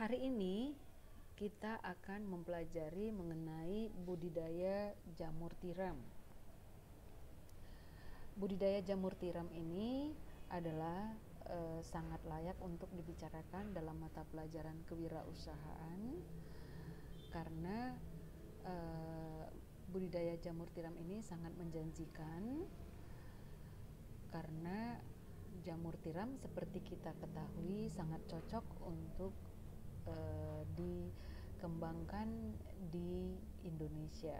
Hari ini kita akan mempelajari mengenai budidaya jamur tiram. Budidaya jamur tiram ini adalah sangat layak untuk dibicarakan dalam mata pelajaran kewirausahaan karena budidaya jamur tiram ini sangat menjanjikan karena jamur tiram seperti kita ketahui sangat cocok untuk dikembangkan di Indonesia.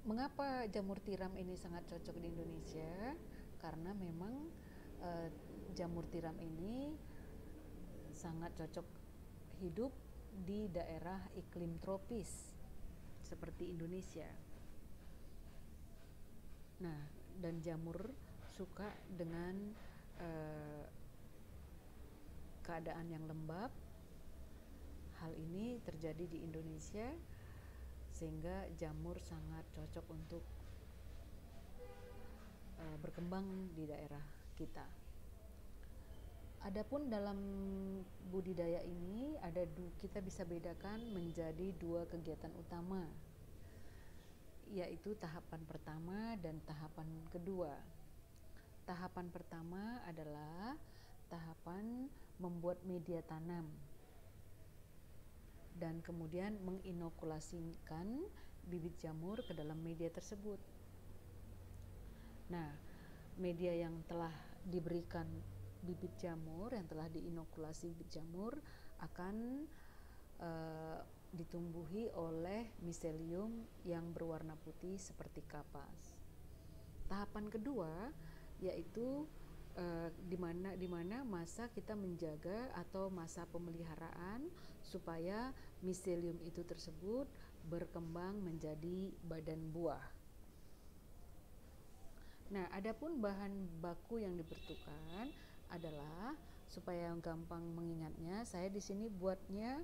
Mengapa jamur tiram ini sangat cocok di Indonesia? Karena memang jamur tiram ini sangat cocok hidup di daerah iklim tropis seperti Indonesia. Nah, dan jamur suka dengan keadaan yang lembab. Hal ini terjadi di Indonesia sehingga jamur sangat cocok untuk berkembang di daerah kita. Adapun dalam budidaya ini kita bisa bedakan menjadi dua kegiatan utama, yaitu tahapan pertama dan tahapan kedua. Tahapan pertama adalah tahapan membuat media tanam dan kemudian menginokulasikan bibit jamur ke dalam media tersebut. Nah, media yang telah diberikan bibit jamur, yang telah diinokulasi bibit jamur akan ditumbuhi oleh miselium yang berwarna putih seperti kapas. Tahapan kedua yaitu di mana masa kita menjaga atau masa pemeliharaan supaya miselium itu tersebut berkembang menjadi badan buah. Nah, adapun bahan baku yang dibutuhkan adalah, supaya gampang mengingatnya, saya di sini buatnya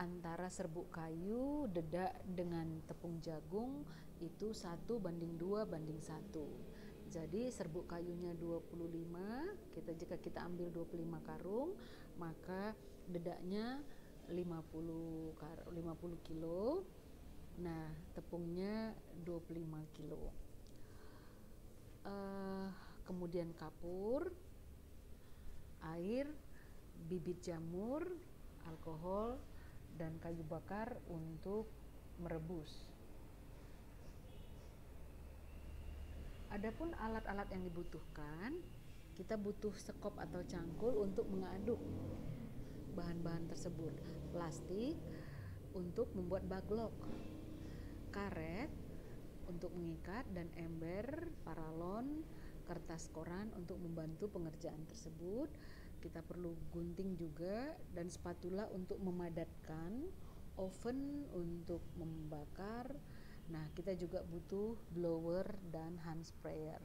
antara serbuk kayu, dedak dengan tepung jagung itu 1:2:1. Jadi serbuk kayunya 25, jika kita ambil 25 karung, maka dedaknya 50 kilo. Nah, tepungnya 25 kilo. Kemudian kapur, air, bibit jamur, alkohol, dan kayu bakar untuk merebus. Adapun alat-alat yang dibutuhkan, kita butuh sekop atau cangkul untuk mengaduk bahan-bahan tersebut, plastik untuk membuat baglok, karet untuk mengikat, dan ember, paralon, kertas koran untuk membantu pengerjaan tersebut. Kita perlu gunting juga dan spatula untuk memadatkan, oven untuk membakar. Nah, kita juga butuh blower dan hand sprayer.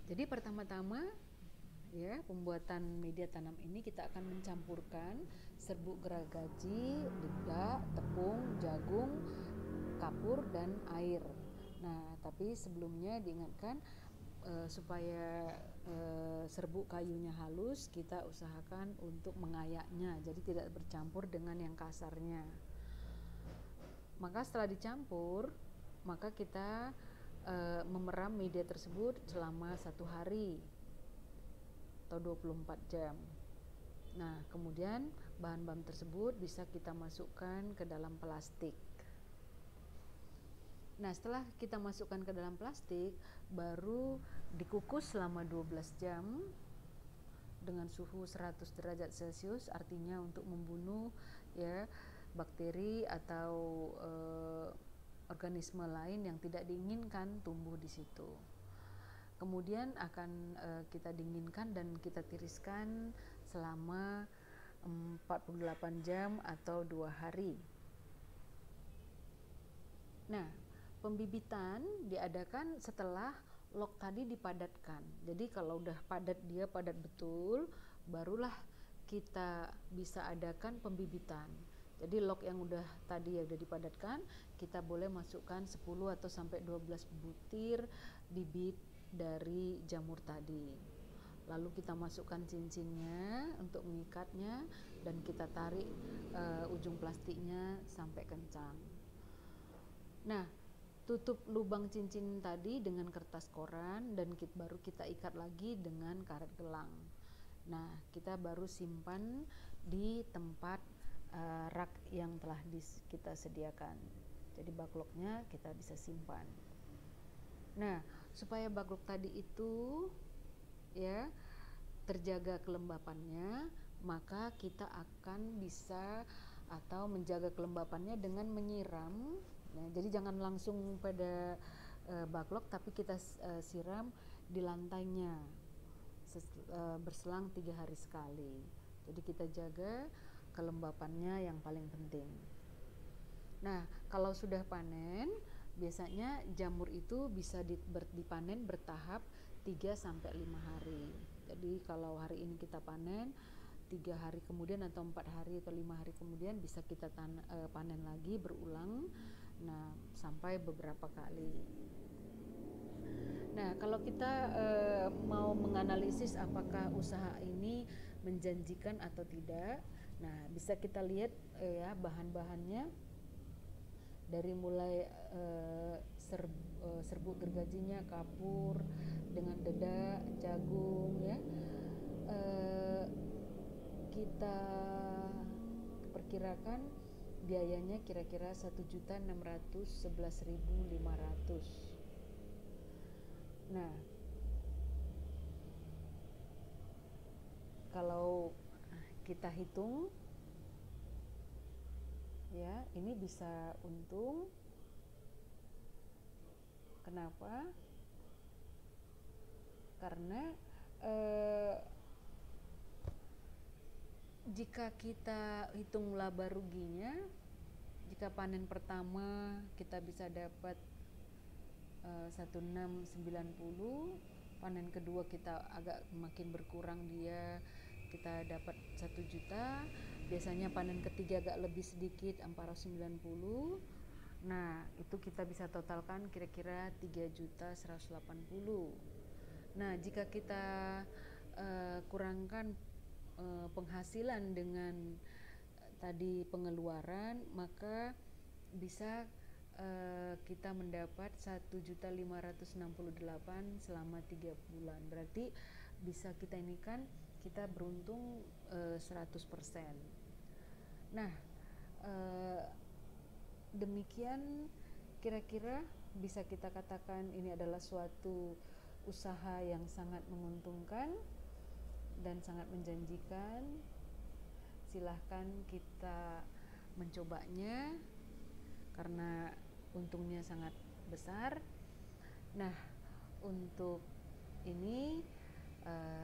Jadi pertama-tama ya, pembuatan media tanam ini kita akan mencampurkan serbuk gergaji, dedak, tepung, jagung, kapur, dan air. Nah, tapi sebelumnya diingatkan supaya serbuk kayunya halus, kita usahakan untuk mengayaknya, jadi tidak bercampur dengan yang kasarnya. Maka setelah dicampur, maka kita memeram media tersebut selama 1 hari atau 24 jam. Nah, kemudian bahan-bahan tersebut bisa kita masukkan ke dalam plastik. Nah, setelah kita masukkan ke dalam plastik, baru dikukus selama 12 jam dengan suhu 100 derajat Celcius, artinya untuk membunuh ya bakteri atau organisme lain yang tidak diinginkan tumbuh di situ. Kemudian akan kita dinginkan dan kita tiriskan selama 48 jam atau 2 hari. Nah, pembibitan diadakan setelah log tadi dipadatkan. Jadi kalau udah padat betul, barulah kita bisa adakan pembibitan. Jadi log yang tadi udah dipadatkan, kita boleh masukkan 10 atau sampai 12 butir bibit dari jamur tadi. lalu kita masukkan cincinnya untuk mengikatnya dan kita tarik ujung plastiknya sampai kencang. Nah, tutup lubang cincin tadi dengan kertas koran dan baru kita ikat lagi dengan karet gelang. Nah, kita baru simpan di tempat rak yang telah kita sediakan. Jadi bakloknya kita bisa simpan. Nah, supaya baklok tadi itu ya terjaga kelembapannya, maka kita akan bisa atau menjaga kelembapannya dengan menyiram. Nah, jadi jangan langsung pada baklok, tapi kita siram di lantainya berselang 3 hari sekali. Jadi kita jaga kelembapannya yang paling penting. Nah, kalau sudah panen, biasanya jamur itu bisa dipanen bertahap 3-5 hari. Jadi kalau hari ini kita panen, 3 hari kemudian atau 4 hari atau 5 hari kemudian bisa kita panen lagi berulang. Nah, sampai beberapa kali. Nah, kalau kita mau menganalisis apakah usaha ini menjanjikan atau tidak, nah bisa kita lihat ya bahan-bahannya dari mulai serbuk gergajinya, kapur dengan dedak, jagung ya. Kita perkirakan biayanya kira-kira 1.611.500. Nah, kalau kita hitung ya, ini bisa untung. Kenapa? Karena jika kita hitung laba ruginya, jika panen pertama kita bisa dapat 1.690, panen kedua kita agak makin berkurang dia, kita dapat 1 juta, biasanya panen ketiga agak lebih sedikit 490. Nah, itu kita bisa totalkan kira-kira 3.180. Nah, jika kita kurangkan penghasilan dengan tadi pengeluaran, maka bisa kita mendapat 1.568 selama 3 bulan. Berarti bisa kita ini kan kita beruntung 100%. Nah, demikian kira-kira bisa kita katakan ini adalah suatu usaha yang sangat menguntungkan dan sangat menjanjikan. Silahkan kita mencobanya karena untungnya sangat besar. Nah, untuk ini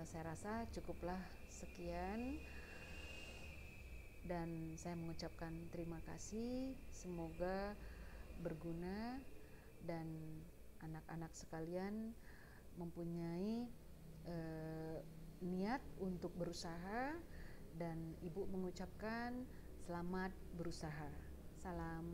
saya rasa cukuplah sekian dan saya mengucapkan terima kasih. Semoga berguna dan anak-anak sekalian mempunyai niat untuk berusaha, dan Ibu mengucapkan selamat berusaha. Salam.